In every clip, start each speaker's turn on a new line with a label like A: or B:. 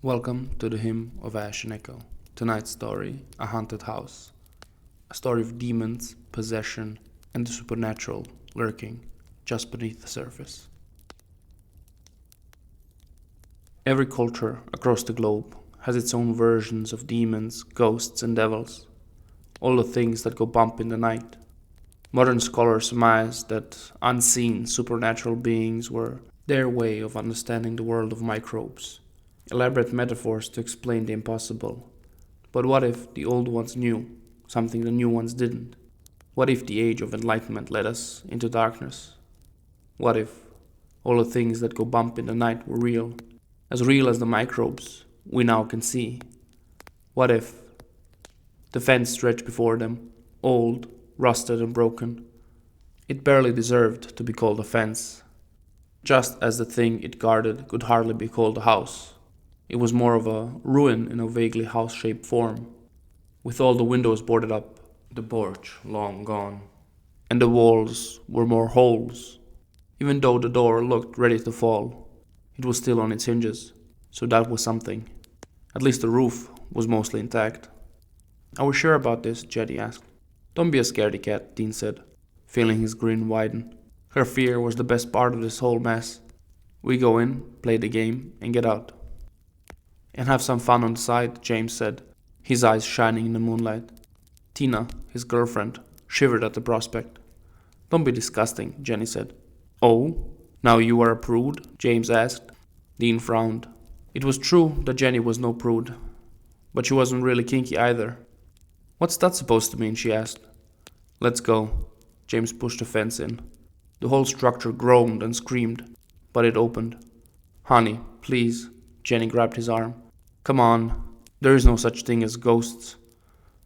A: Welcome to the Hymn of Ash and Echo. Tonight's story, A Haunted House. A story of demons, possession, and the supernatural lurking just beneath the surface. Every culture across the globe has its own versions of demons, ghosts, and devils. All the things that go bump in the night. Modern scholars surmise that unseen supernatural beings were their way of understanding the world of microbes. Elaborate metaphors to explain the impossible. But what if the old ones knew something the new ones didn't? What if the age of enlightenment led us into darkness? What if all the things that go bump in the night were real as the microbes we now can see? What if the fence stretched before them, old, rusted and broken? It barely deserved to be called a fence, just as the thing it guarded could hardly be called a house. It was more of a ruin in a vaguely house-shaped form, with all the windows boarded up, the porch long gone, and the walls were more holes. Even though the door looked ready to fall, it was still on its hinges, so that was something. At least the roof was mostly intact. "Are we sure about this?" Jetty asked. "Don't be a scaredy cat," Dean said, feeling his grin widen. Her fear was the best part of this whole mess. "We go in, play the game, and get out." "And have some fun on the side," James said, his eyes shining in the moonlight. Tina, his girlfriend, shivered at the prospect. "Don't be disgusting," Jenny said. "Oh, now you are a prude?" James asked. Dean frowned. It was true that Jenny was no prude, but she wasn't really kinky either. "What's that supposed to mean?" she asked. "Let's go." James pushed the fence in. The whole structure groaned and screamed, but it opened. "Honey, please." Jenny grabbed his arm. "Come on. There is no such thing as ghosts."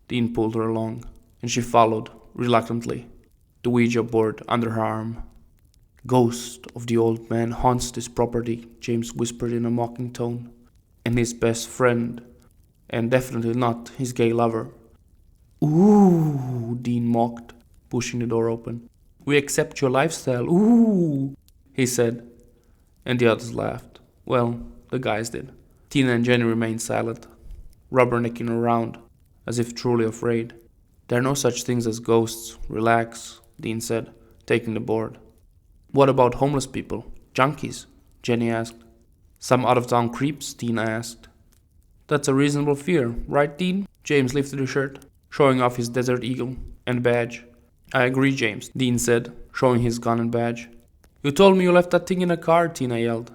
A: Dean pulled her along, and she followed, reluctantly, the Ouija board under her arm. "Ghost of the old man haunts this property," James whispered in a mocking tone. "And his best friend, and definitely not his gay lover." "Ooh," Dean mocked, pushing the door open. "We accept your lifestyle, ooh," he said, and the others laughed. Well, the guys did. Tina and Jenny remained silent, rubbernecking around, as if truly afraid. "There are no such things as ghosts. Relax," Dean said, taking the board. "What about homeless people? Junkies?" Jenny asked. "Some out-of-town creeps?" Tina asked. "That's a reasonable fear, right, Dean?" James lifted his shirt, showing off his Desert Eagle and badge. "I agree, James," Dean said, showing his gun and badge. "You told me you left that thing in the car," Tina yelled.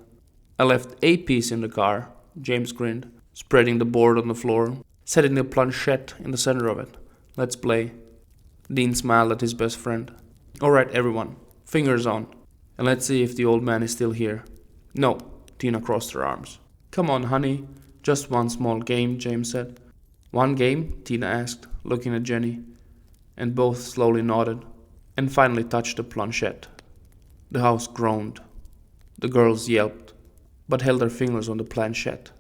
A: "I left a piece in the car," James grinned, spreading the board on the floor, setting the planchette in the center of it. "Let's play." Dean smiled at his best friend. "Alright, everyone, fingers on, and let's see if the old man is still here." "No," Tina crossed her arms. "Come on, honey, just one small game," James said. "One game?" Tina asked, looking at Jenny, and both slowly nodded, and finally touched the planchette. The house groaned. The girls yelped, but held their fingers on the planchette.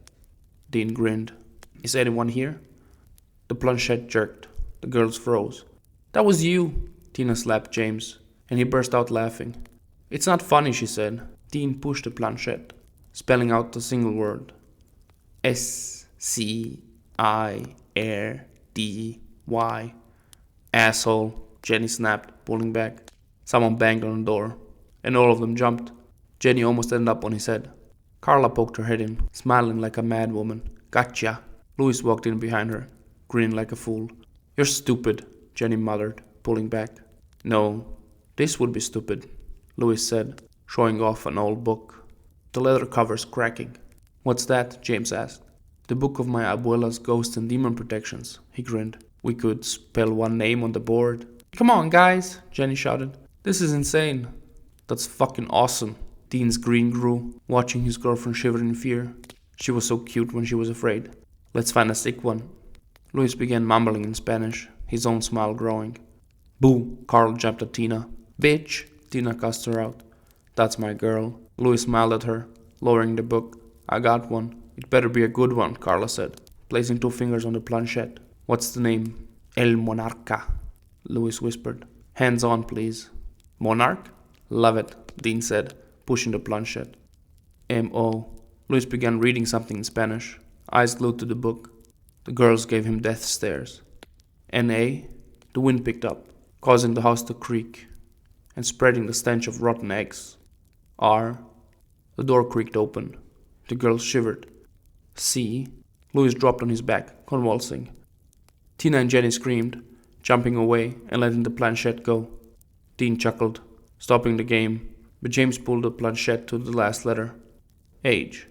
A: Dean grinned. "Is anyone here?" The planchette jerked. The girls froze. "That was you!" Tina slapped James, and he burst out laughing. "It's not funny," she said. Dean pushed the planchette, spelling out the single word. "S-C-I-R-D-Y. "Asshole," Jenny snapped, pulling back. Someone banged on the door, and all of them jumped. Jenny almost ended up on his head. Carla poked her head in, smiling like a mad woman. "Gotcha." Louis walked in behind her, grinning like a fool. "You're stupid," Jenny muttered, pulling back. "No, this would be stupid," Louis said, showing off an old book, the leather covers cracking. "What's that?" James asked. "The book of my abuela's ghost and demon protections," he grinned. "We could spell one name on the board." "Come on, guys," Jenny shouted. "This is insane." "That's fucking awesome." Dean's grin grew, watching his girlfriend shiver in fear. She was so cute when she was afraid. "Let's find a sick one." Louis began mumbling in Spanish, his own smile growing. "Boo!" Carl jumped at Tina. "Bitch!" Tina cussed her out. "That's my girl." Louis smiled at her, lowering the book. "I got one. It better be a good one," Carla said, placing 2 fingers on the planchette. "What's the name?" "El Monarca," Louis whispered. "Hands on, please." "Monarch? Love it," Dean said, pushing the planchette. M.O. Louis began reading something in Spanish. eyes glued to the book. The girls gave him death stares. N.A. The wind picked up, causing the house to creak and spreading the stench of rotten eggs. R. The door creaked open. The girls shivered. C. Louis dropped on his back, convulsing. Tina and Jenny screamed, jumping away and letting the planchette go. Dean chuckled, stopping the game, but James pulled the planchette to the last letter. H.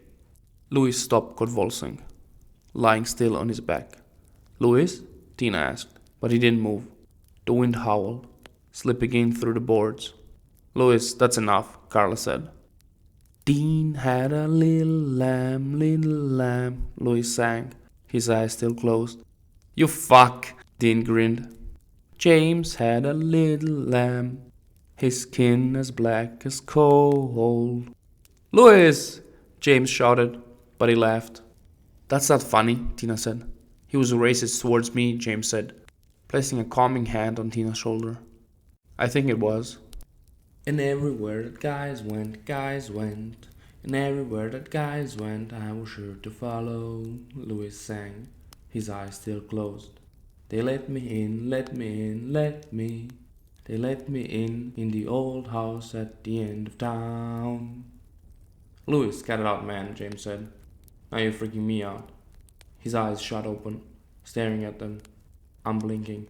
A: Louis stopped convulsing, lying still on his back. Louis? Tina asked, but he didn't move. The wind howled, slipping in through the boards. Louis, that's enough, Carla said. Dean had a little lamb, Louis sang, his eyes still closed. You fuck, Dean grinned. James had a little lamb, his skin as black as coal. Louis! James shouted, but he laughed. That's not funny, Tina said. He was racist towards me, James said, placing a calming hand on Tina's shoulder. I think it was. And everywhere that guys went, and everywhere that guys went, I was sure to follow, Louis sang, his eyes still closed. They let me in, let me in, let me. They let me in the old house at the end of town. Louis, cut it out, man, James said. Now you're freaking me out. His eyes shot open, staring at them, unblinking.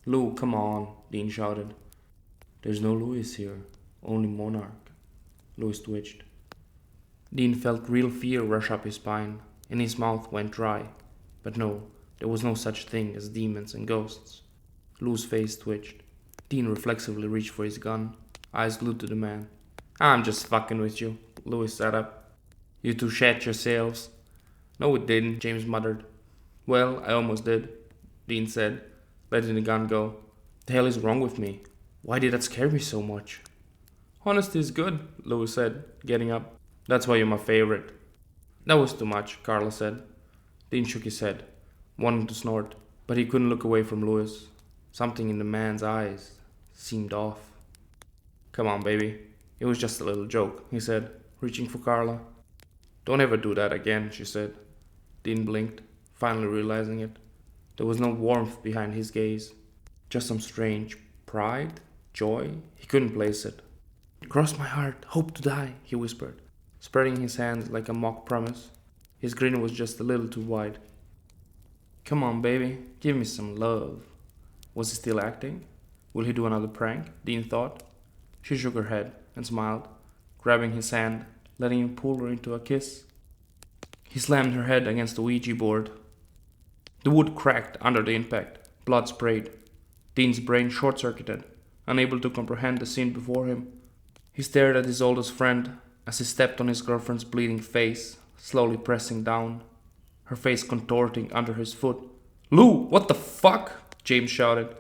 A: Lou, come on, Dean shouted. There's no Louis here, only Monarch. Louis twitched. Dean felt real fear rush up his spine, and his mouth went dry. But no, there was no such thing as demons and ghosts. Lou's face twitched. Dean reflexively reached for his gun, eyes glued to the man. I'm just fucking with you, Louis sat up. You two shat yourselves. No, it didn't, James muttered. Well, I almost did, Dean said, letting the gun go. The hell is wrong with me? Why did that scare me so much? Honesty is good, Louis said, getting up. That's why you're my favorite. That was too much, Carla said. Dean shook his head, wanting to snort, but he couldn't look away from Louis. Something in the man's eyes seemed off. Come on, baby. It was just a little joke, he said, reaching for Carla. Don't ever do that again, she said. Dean blinked, finally realizing it. There was no warmth behind his gaze, just some strange pride, joy. He couldn't place it. Cross my heart, hope to die, he whispered, spreading his hands like a mock promise. His grin was just a little too wide. Come on, baby, give me some love. Was he still acting? Will he do another prank? Dean thought. She shook her head and smiled, grabbing his hand, letting him pull her into a kiss. He slammed her head against the Ouija board. The wood cracked under the impact. Blood sprayed. Dean's brain short-circuited, unable to comprehend the scene before him. He stared at his oldest friend as he stepped on his girlfriend's bleeding face, slowly pressing down, her face contorting under his foot. Lou, what the fuck? James shouted.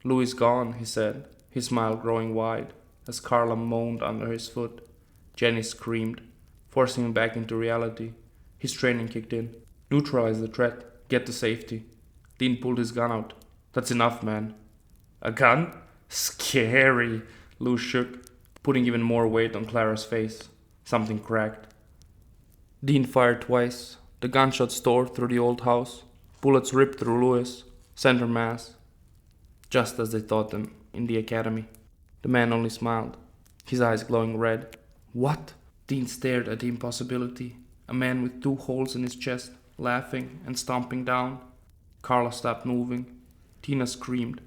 A: Lou is gone, he said, his smile growing wide, as Carla moaned under his foot. Jenny screamed, forcing him back into reality. His training kicked in. Neutralize the threat, get to safety. Dean pulled his gun out. That's enough, man. A gun? Scary, Lou shook, putting even more weight on Clara's face. Something cracked. Dean fired twice. The gunshots tore through the old house. Bullets ripped through Louis, center mass, just as they taught them in the academy. The man only smiled, his eyes glowing red. What? Dean stared at the impossibility. A man with 2 holes in his chest, laughing and stomping down. Carla stopped moving. Tina screamed.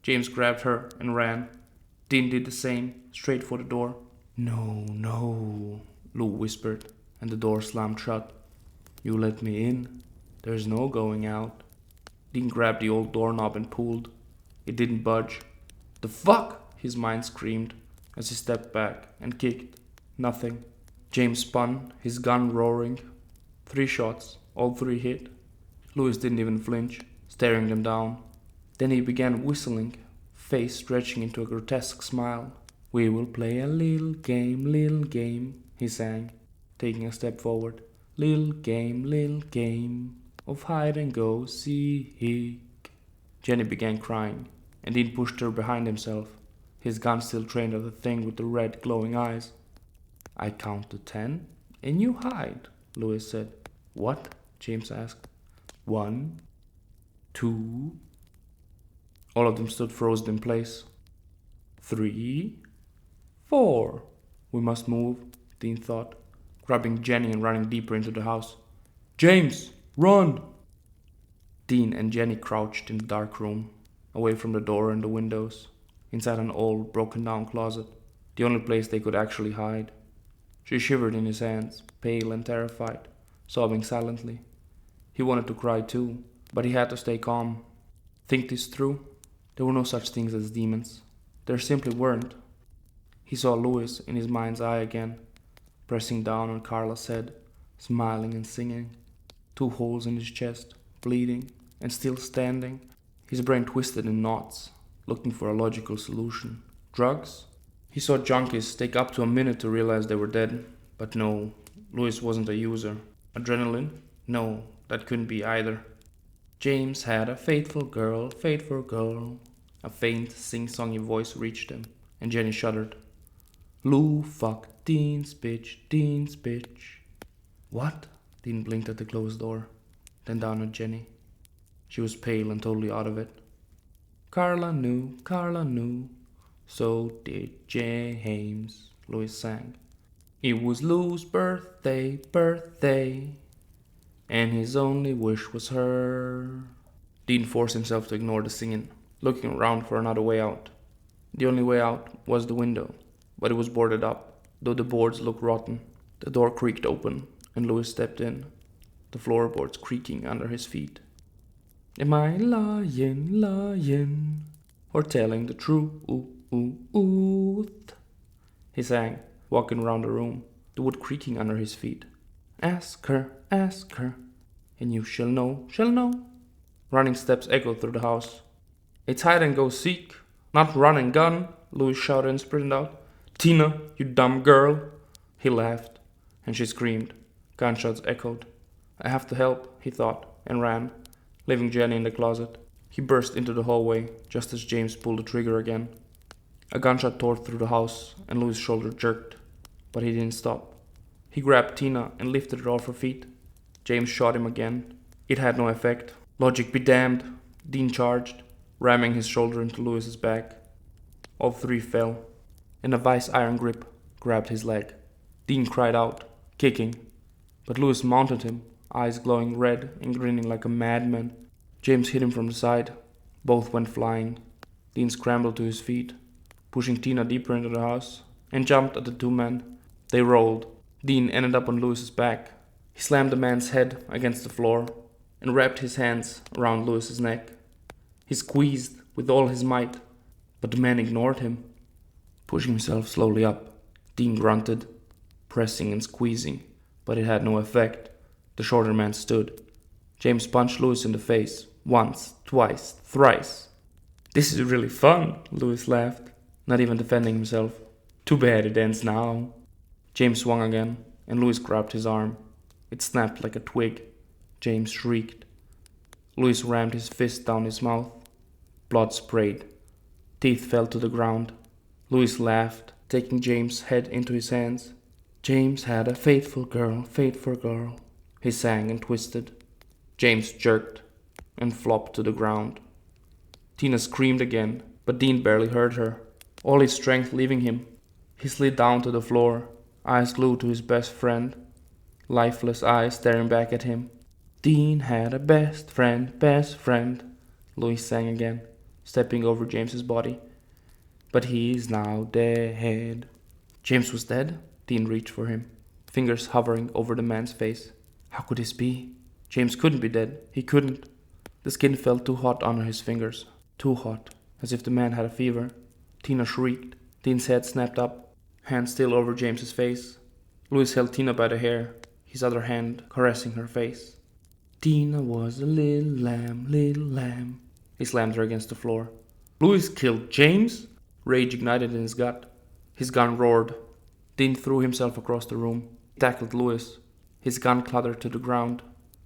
A: James grabbed her and ran. Dean did the same, straight for the door. No, no, Lou whispered, and the door slammed shut. You let me in. There's no going out. Dean grabbed the old doorknob and pulled. It didn't budge. The fuck? His mind screamed as he stepped back and kicked. Nothing. James spun, his gun roaring. 3 shots, all 3 hit. Louis didn't even flinch, staring them down. Then he began whistling, face stretching into a grotesque smile. We will play a little game, he sang, taking a step forward. Little game of hide and go seek. Jenny began crying, and Dean pushed her behind himself, his gun still trained at the thing with the red glowing eyes. I count to 10, and you hide, Louis said. What? James asked. 1, 2. All of them stood frozen in place. 3, 4. We must move, Dean thought, grabbing Jenny and running deeper into the house. James, run! Dean and Jenny crouched in the dark room, away from the door and the windows, inside an old, broken-down closet, the only place they could actually hide. She shivered in his hands, pale and terrified, sobbing silently. He wanted to cry too, but he had to stay calm. Think this through. There were no such things as demons. There simply weren't. He saw Louis in his mind's eye again, pressing down on Carla's head, smiling and singing. 2 holes in his chest, bleeding, and still standing. His brain twisted in knots, looking for a logical solution. Drugs? He saw junkies take up to a minute to realize they were dead, but no, Louis wasn't a user. Adrenaline? No, that couldn't be either. James had a faithful girl, faithful girl. A faint, sing-songy voice reached him, and Jenny shuddered. Lou fucked Dean's bitch, Dean's bitch. What? Dean blinked at the closed door, then down at Jenny. She was pale and totally out of it. Carla knew, so did James, Louis sang. It was Lou's birthday, and his only wish was her. Dean forced himself to ignore the singing, looking around for another way out. The only way out was the window, but it was boarded up, though the boards looked rotten. The door creaked open, and Louis stepped in, the floorboards creaking under his feet. Am I lying, or telling the truth? He sang, walking around the room, the wood creaking under his feet. Ask her, and you shall know. Running steps echoed through the house. It's hide and go seek, not run and gun, Louis shouted and sprinted out. Tina, you dumb girl. He laughed, and she screamed. Gunshots echoed. I have to help, he thought, and ran, leaving Jenny in the closet. He burst into the hallway, just as James pulled the trigger again. A gunshot tore through the house, and Louis' shoulder jerked, but he didn't stop. He grabbed Tina and lifted her off her feet. James shot him again. It had no effect. Logic be damned. Dean charged, ramming his shoulder into Louis's back. All 3 fell, and a vice iron grip grabbed his leg. Dean cried out, kicking, but Louis mounted him, eyes glowing red and grinning like a madman. James hit him from the side. Both went flying. Dean scrambled to his feet, pushing Tina deeper into the house, and jumped at the 2 men. They rolled. Dean ended up on Louis's back. He slammed the man's head against the floor and wrapped his hands around Louis's neck. He squeezed with all his might, but the man ignored him. Pushing himself slowly up, Dean grunted, pressing and squeezing, but it had no effect. The shorter man stood. James punched Louis in the face, once, twice, thrice. This is really fun, Louis laughed, not even defending himself. Too bad it ends now. James swung again, and Louis grabbed his arm. It snapped like a twig. James shrieked. Louis rammed his fist down his mouth. Blood sprayed. Teeth fell to the ground. Louis laughed, taking James' head into his hands. James had a faithful girl, he sang and twisted. James jerked and flopped to the ground. Tina screamed again, but Dean barely heard her, all his strength leaving him. He slid down to the floor, eyes glued to his best friend, lifeless eyes staring back at him. Dean had a best friend, Louis sang again, stepping over James's body. But he's now dead. James was dead? Dean reached for him, fingers hovering over the man's face. How could this be? James couldn't be dead. He couldn't. The skin felt too hot under his fingers. Too hot, as if the man had a fever. Tina shrieked. Dean's head snapped up, hand still over James's face. Louis held Tina by the hair, his other hand caressing her face. Tina was a little lamb. He slammed her against the floor. Louis killed James? Rage ignited in his gut. His gun roared. Dean threw himself across the room. He tackled Louis. His gun clattered to the ground.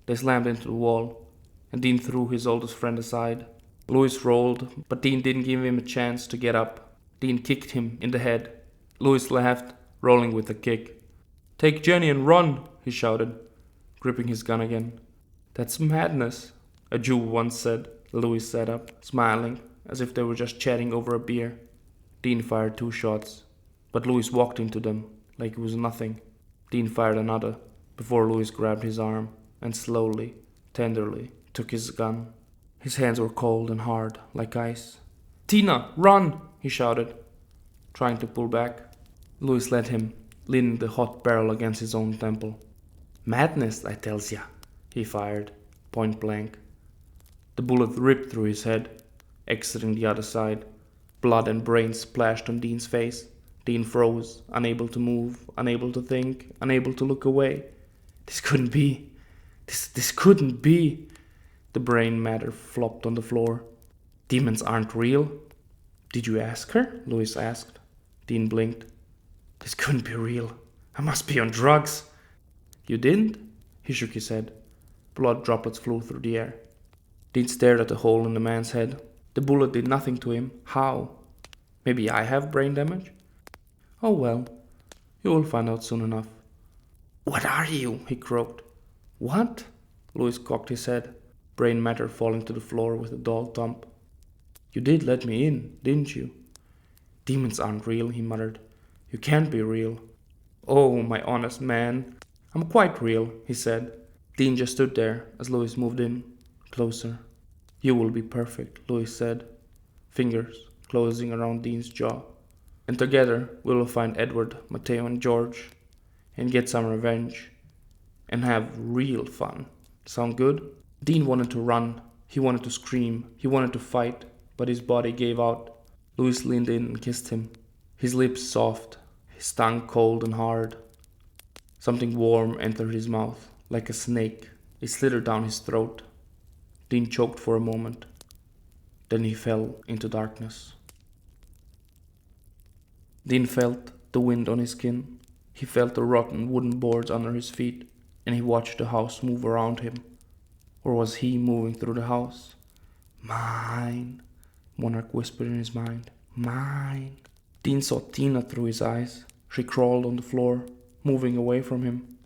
A: They slammed into the wall, and Dean threw his oldest friend aside. Louis rolled, but Dean didn't give him a chance to get up. Dean kicked him in the head. Louis laughed, rolling with a kick. Take Jenny and run, he shouted, gripping his gun again. That's madness, a Jew once said. Louis sat up, smiling, as if they were just chatting over a beer. Dean fired 2 shots, but Louis walked into them like it was nothing. Dean fired another, before Louis grabbed his arm and slowly, tenderly, took his gun. His hands were cold and hard, like ice. "Tina, run!" he shouted, trying to pull back. Louis let him, leaning the hot barrel against his own temple. "Madness, I tells ya," he fired, point blank. The bullet ripped through his head, exiting the other side. Blood and brains splashed on Dean's face. Dean froze, unable to move, unable to think, unable to look away. This couldn't be. This couldn't be. The brain matter flopped on the floor. "Demons aren't real." "Did you ask her?" Louis asked. Dean blinked. "This couldn't be real. I must be on drugs." "You didn't?" He shook his head. Blood droplets flew through the air. Dean stared at the hole in the man's head. The bullet did nothing to him. How? Maybe I have brain damage? Oh well, you will find out soon enough. "What are you?" he croaked. "What?" Louis cocked his head, brain matter falling to the floor with a dull thump. "You did let me in, didn't you?" "Demons aren't real," he muttered. "You can't be real." "Oh, my honest man, I'm quite real," he said. Dean just stood there as Louis moved in, closer. "You will be perfect," Louis said, fingers closing around Dean's jaw. "And together we will find Edward, Mateo, and George, and get some revenge, and have real fun. Sound good?" Dean wanted to run, he wanted to scream, he wanted to fight, but his body gave out. Louis leaned in and kissed him, his lips soft, his tongue cold and hard. Something warm entered his mouth, like a snake. It slithered down his throat. Dean choked for a moment. Then he fell into darkness. Dean felt the wind on his skin. He felt the rotten wooden boards under his feet, and he watched the house move around him. Or was he moving through the house? "Mine," Monarch whispered in his mind. "Mine." Dean saw Tina through his eyes. She crawled on the floor, moving away from him.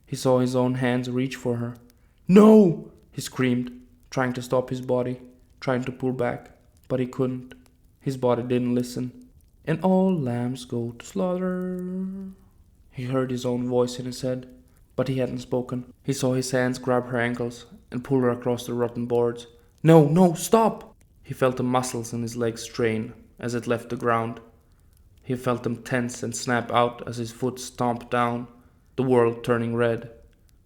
A: He saw his own hands reach for her. "No!" he screamed, trying to stop his body, trying to pull back, but he couldn't. His body didn't listen. "And all lambs go to slaughter." He heard his own voice in his head, but he hadn't spoken. He saw his hands grab her ankles and pull her across the rotten boards. "No, no, stop!" He felt the muscles in his legs strain as it left the ground. He felt them tense and snap out as his foot stomped down, the world turning red.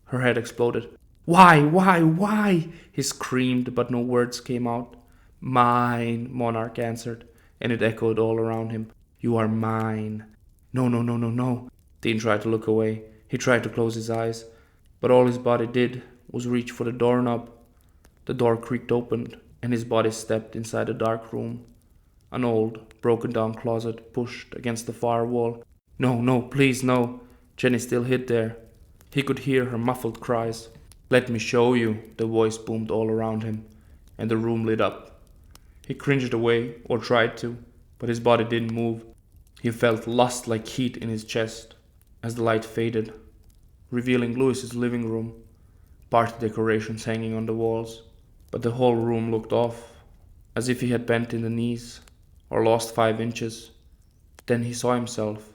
A: Her head exploded. "Why, why?" He screamed, but no words came out. "Mine," Monarch answered, and it echoed all around him. "You are mine." "No, no, no, no, no." Dean tried to look away. He tried to close his eyes, but all his body did was reach for the doorknob. The door creaked open, and his body stepped inside a dark room. An old, broken-down closet pushed against the far wall. "No, no, please, no." Jenny still hid there. He could hear her muffled cries. "Let me show you," the voice boomed all around him, and the room lit up. He cringed away, or tried to, but his body didn't move. He felt lust like heat in his chest as the light faded, revealing Louis's living room, party decorations hanging on the walls. But the whole room looked off, as if he had bent in the knees, or lost 5 inches. Then he saw himself,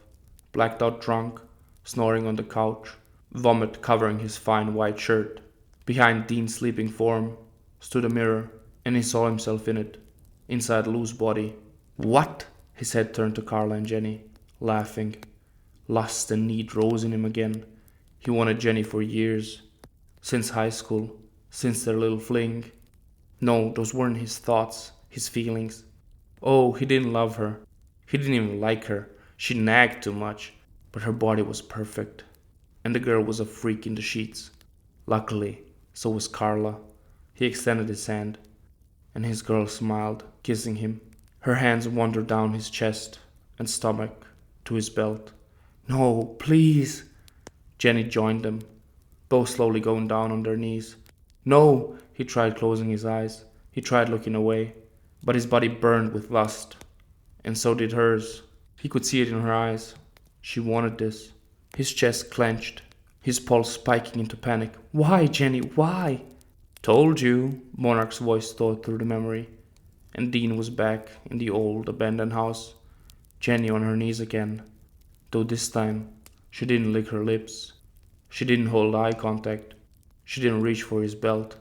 A: blacked out drunk, snoring on the couch, vomit covering his fine white shirt. Behind Dean's sleeping form stood a mirror, and he saw himself in it, inside Lou's body. "What?" His head turned to Carla and Jenny, laughing. Lust and need rose in him again. He wanted Jenny for years, since high school, since their little fling. No, those weren't his thoughts, his feelings. Oh, he didn't love her. He didn't even like her. She nagged too much, but her body was perfect. And the girl was a freak in the sheets. Luckily, so was Carla. He extended his hand, and his girl smiled, kissing him. Her hands wandered down his chest and stomach to his belt. "No, please." Jenny joined them, both slowly going down on their knees. "No." He tried closing his eyes. He tried looking away, but his body burned with lust, and so did hers. He could see it in her eyes. She wanted this. His chest clenched, his pulse spiking into panic. "Why, Jenny, why?" Told you, Monarch's voice tore through the memory, and Dean was back in the old abandoned house, Jenny on her knees again, though this time she didn't lick her lips, she didn't hold eye contact, she didn't reach for his belt.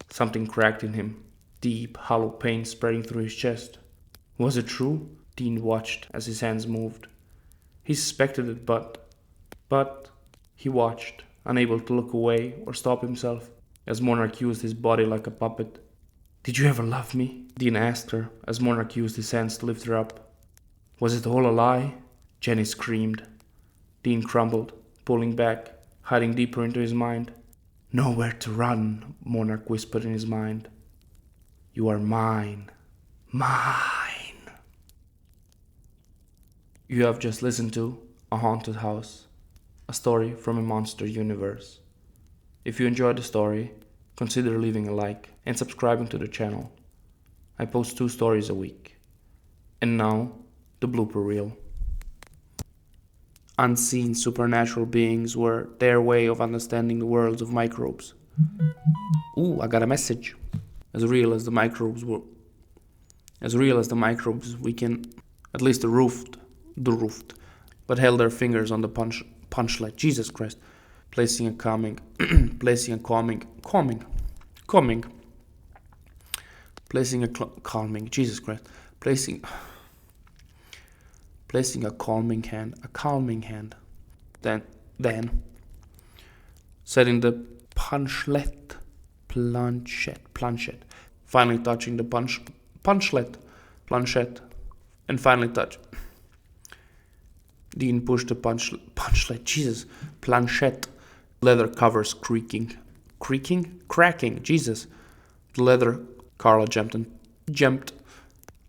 A: Something cracked in him, deep, hollow pain spreading through his chest. Was it true? Dean watched as his hands moved. He suspected it, but he watched, unable to look away or stop himself, as Monarch used his body like a puppet. Did you ever love me? Dean asked her, as Monarch used his hands to lift her up. Was it all a lie? Jenny screamed. Dean crumbled, pulling back, hiding deeper into his mind. Nowhere to run, Monarch whispered in his mind. You are mine. Mine. You have just listened to A Haunted House, a story from a monster universe. If you enjoyed the story, consider leaving a like and subscribing to the channel. I post 2 stories a week. And now, the blooper reel. Unseen supernatural beings were their way of understanding the worlds of microbes. Ooh, I got a message. As real as the microbes, we can, at least the roofed, but held their fingers on the punchlight. Jesus Christ. Placing a calming, Jesus Christ. Placing a calming hand. Then, setting the planchette. Finally touching the planchette, and finally touch. Dean pushed the planchette. Leather covers cracking. Jesus. The leather. Carla jumped.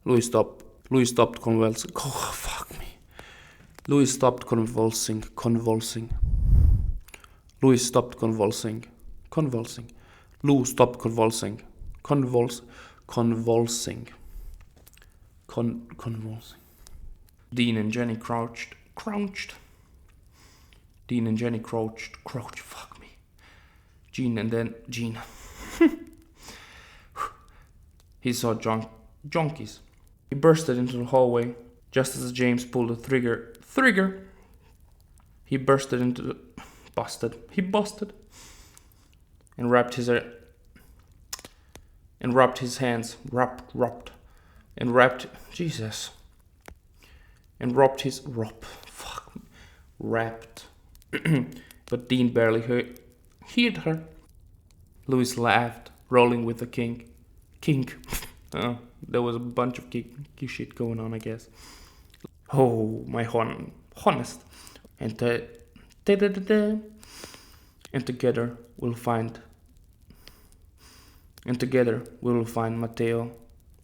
A: Louis stopped convulsing. Oh, fuck me. Louis stopped convulsing. Lou stopped convulsing. Dean and Jenny crouched. Fuck me. Gene. He saw junkies. He bursted into the hallway just as James pulled the trigger. He busted. And wrapped his hands. But Dean barely heard her. Louis laughed, rolling with the kink. There was a bunch of kinky shit going on, I guess. Oh, my honest. And together we will find Matteo.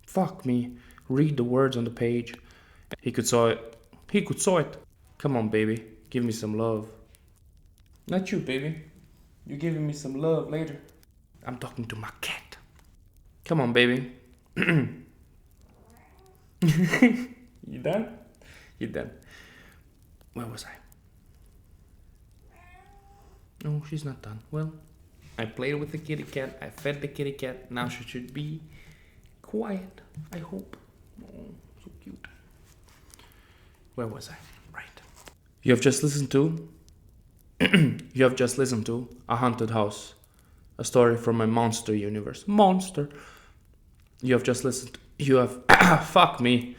A: Fuck me. Read the words on the page. He could saw it. Come on, baby. Give me some love. Not you, baby. You're giving me some love later. I'm talking to my cat. Come on, baby. You done? Where was I? No, she's not done. Well, I played with the kitty cat. I fed the kitty cat. Now she should be quiet, I hope. Oh, so cute. Where was I? Right. You have just listened to A Haunted House, a story from a monster universe. Fuck me.